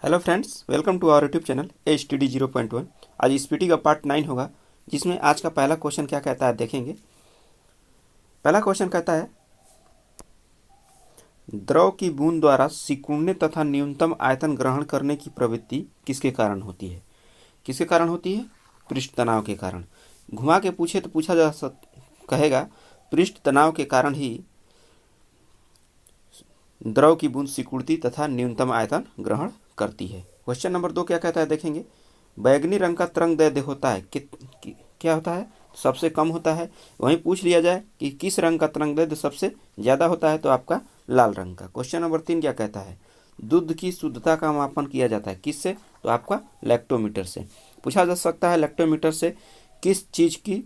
Hello friends, welcome to our YouTube channel HTD 0.1। आज इस PT का पार्ट 9 होगा, जिसमें आज का पहला क्वेश्चन क्या कहता है देखेंगे। पहला क्वेश्चन कहता है, द्रव की बूंद द्वारा सिकुड़ने तथा न्यूनतम आयतन ग्रहण करने की प्रवृत्ति किसके कारण होती है। किसके कारण होती है? पृष्ठ तनाव के कारण। घुमा के पूछे तो पूछा कहेगा पृष्ठ तनाव के कारण ही द्रव की बूंद सिकुड़ती तथा न्यूनतम आयतन ग्रहण करती है। क्वेश्चन नंबर 2 क्या कहता है देखेंगे। बैगनी रंग का तरंग दैर्ध्य होता है क्या होता है? सबसे कम होता है। वहीं पूछ लिया जाए कि किस रंग का तरंग दैर्ध्य सबसे ज़्यादा होता है, तो आपका लाल रंग का। क्वेश्चन नंबर 3 क्या कहता है, दूध की शुद्धता का मापन किया जाता है किससे, तो आपका लैक्टोमीटर से। पूछा जा सकता है लैक्टोमीटर से किस चीज़ की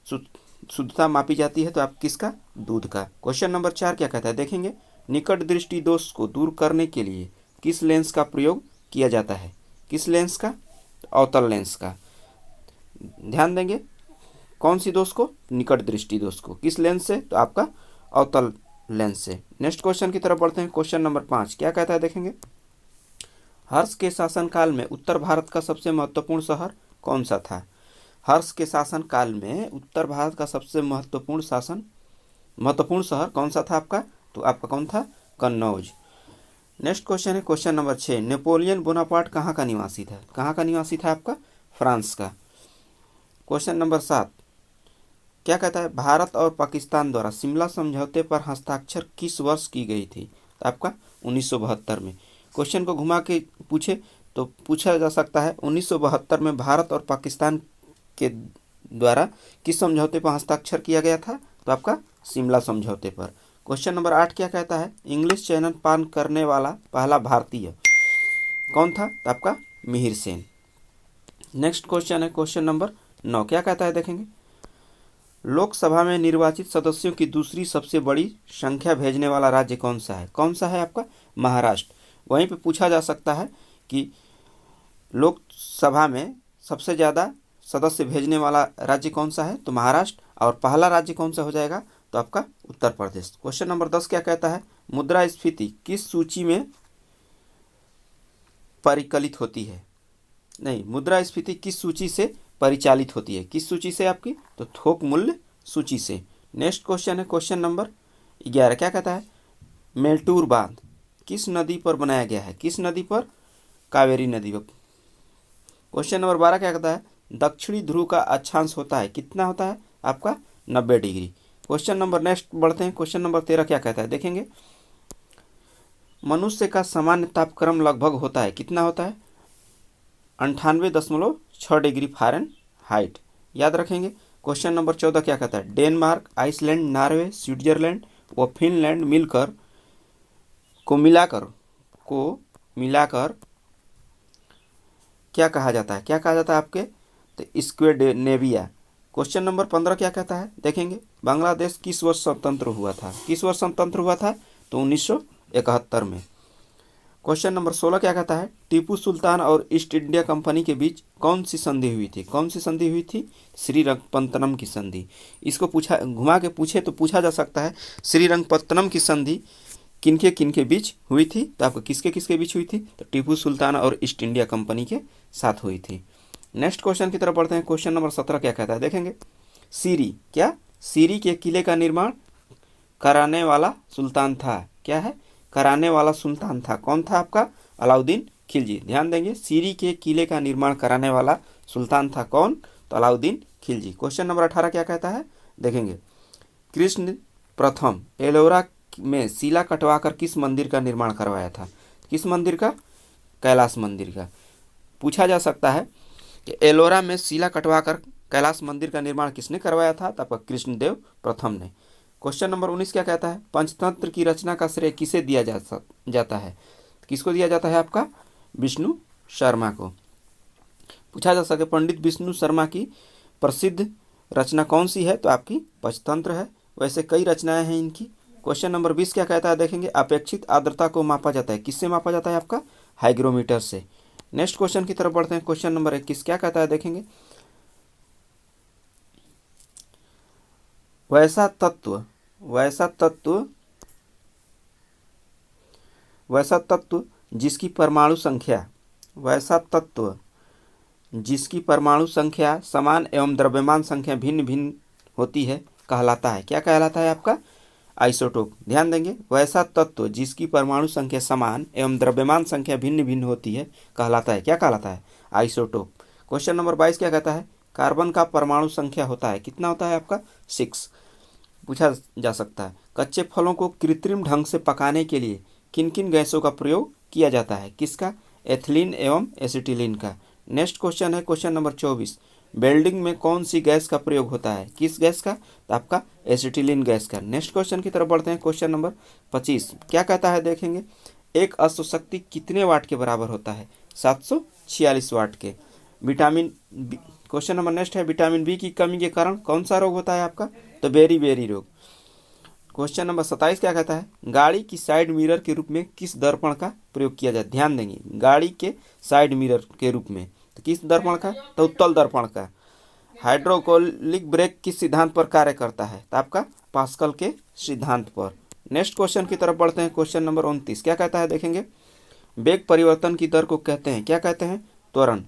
शुद्धता मापी जाती है, तो आप किसका, दूध का। क्वेश्चन नंबर 4 क्या कहता है देखेंगे, निकट दृष्टि दोष को दूर करने के लिए किस लेंस का प्रयोग किया जाता है। किस लेंस का? अवतल लेंस का। ध्यान देंगे, कौन सी दोष को? निकट दृष्टि दोष को। किस लेंस से? तो आपका अवतल लेंस से। नेक्स्ट क्वेश्चन की तरफ बढ़ते हैं। क्वेश्चन नंबर 5 क्या कहता है देखेंगे, हर्ष के शासनकाल में उत्तर भारत का सबसे महत्वपूर्ण शहर कौन सा था। हर्ष के शासन काल में उत्तर भारत का सबसे महत्वपूर्ण शहर कौन सा था आपका, तो आपका कौन था? कन्नौज। नेक्स्ट क्वेश्चन है क्वेश्चन नंबर 6, नेपोलियन बोनापार्ट कहाँ का निवासी था। कहाँ का निवासी था आपका? फ्रांस का। क्वेश्चन नंबर 7 क्या कहता है, भारत और पाकिस्तान द्वारा शिमला समझौते पर हस्ताक्षर किस वर्ष की गई थी, तो आपका 1972 में। क्वेश्चन को घुमा के पूछे तो पूछा जा सकता है 1972 में भारत और पाकिस्तान के द्वारा किस समझौते पर हस्ताक्षर किया गया था, तो आपका शिमला समझौते पर। क्वेश्चन नंबर 8 क्या कहता है, इंग्लिश चैनल पान करने वाला पहला भारतीय कौन था, तो आपका मिहिर सेन। नेक्स्ट क्वेश्चन है क्वेश्चन नंबर 9 क्या कहता है देखेंगे, लोकसभा में निर्वाचित सदस्यों की दूसरी सबसे बड़ी संख्या भेजने वाला राज्य कौन सा है। कौन सा है आपका? महाराष्ट्र। वहीं पे पूछा जा सकता है कि लोकसभा में सबसे ज़्यादा सदस्य भेजने वाला राज्य कौन सा है, तो महाराष्ट्र। और पहला राज्य कौन सा हो जाएगा, तो आपका उत्तर प्रदेश। क्वेश्चन नंबर 10 क्या कहता है, मुद्रास्फीति किस सूची में परिकलित होती है। नहीं, मुद्रास्फीति किस सूची से परिचालित होती है। किस सूची से आपकी, तो थोक मूल्य सूची से। नेक्स्ट क्वेश्चन है क्वेश्चन नंबर 11 क्या कहता है, मेल्टूर बांध किस नदी पर बनाया गया है। किस नदी पर? कावेरी नदी पर। क्वेश्चन नंबर 12 क्या कहता है, दक्षिणी ध्रुव का अक्षांश होता है कितना होता है आपका? 90 डिग्री। क्वेश्चन नंबर नेक्स्ट बढ़ते हैं। क्वेश्चन नंबर 13 क्या कहता है देखेंगे, मनुष्य का सामान्य तापक्रम लगभग होता है कितना होता है? 98.6 डिग्री फ़ारेनहाइट। याद रखेंगे। क्वेश्चन नंबर 14 क्या कहता है, डेनमार्क, आइसलैंड, नॉर्वे, स्विट्जरलैंड व फिनलैंड मिलाकर क्या कहा जाता है। क्या कहा जाता है आपके? तो स्क्वेडेनेविया। क्वेश्चन नंबर 15 क्या कहता है देखेंगे, बांग्लादेश किस वर्ष स्वतंत्र हुआ था। किस वर्ष स्वतंत्र हुआ था, तो 1971 में। क्वेश्चन नंबर 16 क्या कहता है, टीपू सुल्तान और ईस्ट इंडिया कंपनी के बीच कौन सी संधि हुई थी। कौन सी संधि हुई थी? श्रीरंगपत्तनम की संधि। इसको पूछा, घुमा के पूछे तो पूछा जा सकता है श्रीरंगपत्तनम की संधि किनके किनके बीच हुई थी, तो आपको किसके किसके बीच हुई थी, तो टीपू सुल्तान और ईस्ट इंडिया कंपनी के साथ हुई थी। नेक्स्ट क्वेश्चन की तरफ बढ़ते हैं। क्वेश्चन नंबर 17 क्या कहता है देखेंगे, सीरी के किले का निर्माण कराने वाला सुल्तान था। क्या है? कराने वाला सुल्तान था। कौन था आपका? अलाउद्दीन खिलजी। ध्यान देंगे, सीरी के किले का निर्माण कराने वाला सुल्तान था कौन, तो अलाउद्दीन खिलजी। क्वेश्चन नंबर 18 क्या कहता है देखेंगे, कृष्ण प्रथम एलोरा में शिला कटवाकर किस मंदिर का निर्माण करवाया था। किस मंदिर का? कैलाश मंदिर का। पूछा जा सकता है कि एलोरा में शिला कटवाकर कैलाश मंदिर का निर्माण किसने करवाया था, तो आपका कृष्णदेव प्रथम ने। क्वेश्चन नंबर 19 क्या कहता है, पंचतंत्र की रचना का श्रेय किसे दिया जाता है। किसको दिया जाता है आपका? विष्णु शर्मा को। पूछा जा सके पंडित विष्णु शर्मा की प्रसिद्ध रचना कौन सी है, तो आपकी पंचतंत्र है। वैसे कई रचनाएं हैं इनकी। क्वेश्चन नंबर 20 क्या कहता है देखेंगे, अपेक्षित आर्द्रता को मापा जाता है किससे मापा जाता है आपका? हाइग्रोमीटर से। नेक्स्ट क्वेश्चन की तरफ बढ़ते हैं। क्वेश्चन नंबर 21 क्या कहता है देखेंगे, वैसा तत्व जिसकी परमाणु संख्या वैसा तत्व जिसकी परमाणु संख्या समान एवं द्रव्यमान संख्या भिन्न भिन्न होती है कहलाता है। क्या कहलाता है आपका? आइसोटोप। ध्यान देंगे, वैसा तत्व जिसकी परमाणु संख्या समान एवं द्रव्यमान संख्या भिन्न भिन्न होती है कहलाता है। क्या कहलाता है? आइसोटोप। क्वेश्चन नंबर 22 क्या कहता है? कार्बन का परमाणु संख्या होता है, कितना होता है आपका? 6 पूछा जा सकता है। कच्चे फलों को कृत्रिम ढंग से पकाने के लिए किन किन गैसों का प्रयोग किया जाता है? किसका? एथिलीन एवं एसिटिलीन का। नेक्स्ट क्वेश्चन है क्वेश्चन नंबर 24, वेल्डिंग में कौन सी गैस का प्रयोग होता है? किस गैस का? तो आपका एसिटिलीन गैस का। नेक्स्ट क्वेश्चन की तरफ बढ़ते हैं। क्वेश्चन नंबर 25 क्या कहता है देखेंगे, एक अश्वशक्ति कितने वाट के बराबर होता है? 746 वाट के। Vitamin B, question number next है, विटामिन बी की कमी के कारण कौन सा रोग होता है आपका? तो बेरी रोग। क्वेश्चन नंबर 27 क्या कहता है, गाड़ी की साइड मिरर के रूप में किस दर्पण का प्रयोग किया जाए? ध्यान देंगे, गाड़ी के साइड मिरर के रूप में तो किस दर्पण का? तो उत्तल दर्पण का। हाइड्रोकोलिक ब्रेक किस सिद्धांत पर कार्य करता है? तो आपका पास्कल के सिद्धांत पर। नेक्स्ट क्वेश्चन की तरफ बढ़ते हैं। क्वेश्चन नंबर 29 क्या कहता है देखेंगे, वेग परिवर्तन की दर को कहते हैं, क्या कहते हैं? त्वरण।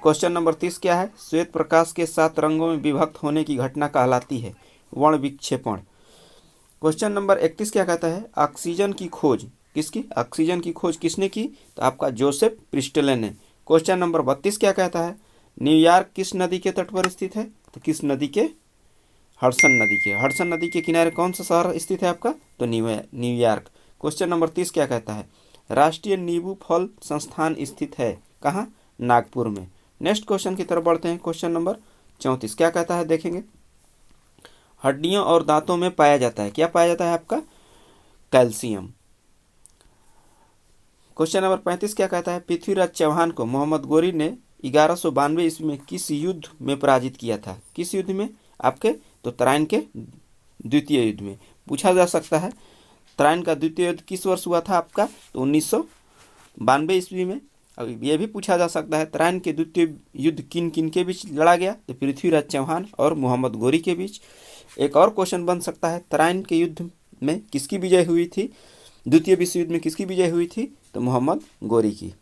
क्वेश्चन नंबर 30 क्या है, श्वेत प्रकाश के 7 रंगों में विभक्त होने की घटना कहलाती है वर्ण विक्षेपण। क्वेश्चन नंबर 31 क्या कहता है, ऑक्सीजन की खोज किसकी? ऑक्सीजन की खोज किसने की? तो आपका जोसेफ प्रिस्टले ने। क्वेश्चन नंबर 32 क्या कहता है, न्यूयॉर्क किस नदी के तट पर स्थित है? तो किस नदी के? हडसन नदी के। हडसन नदी के किनारे कौन सा शहर स्थित है आपका? तो न्यूयॉर्क। क्वेश्चन नंबर 30 क्या कहता है, राष्ट्रीय नींबू फल संस्थान स्थित है कहाँ? नागपुर में। नेक्स्ट क्वेश्चन की तरफ बढ़ते हैं। क्वेश्चन नंबर 34 क्या कहता है देखेंगे, हड्डियों और दांतों में पाया जाता है, क्या पाया जाता है आपका? कैल्शियम। क्वेश्चन नंबर 35 क्या कहता है, पृथ्वीराज चौहान को मोहम्मद गोरी ने 1192 ईस्वी में किस युद्ध में पराजित किया था? किस युद्ध में आपके? तो तराइन के द्वितीय युद्ध में। पूछा जा सकता है तराइन का द्वितीय युद्ध किस वर्ष हुआ था आपका? तो 1992 ईस्वी में। अब ये भी पूछा जा सकता है तराइन के द्वितीय युद्ध किन किन के बीच लड़ा गया? तो पृथ्वीराज चौहान और मोहम्मद गोरी के बीच। एक और क्वेश्चन बन सकता है, तराइन के युद्ध में किसकी विजय हुई थी? द्वितीय विश्व युद्ध में किसकी विजय हुई थी? तो मोहम्मद गोरी की।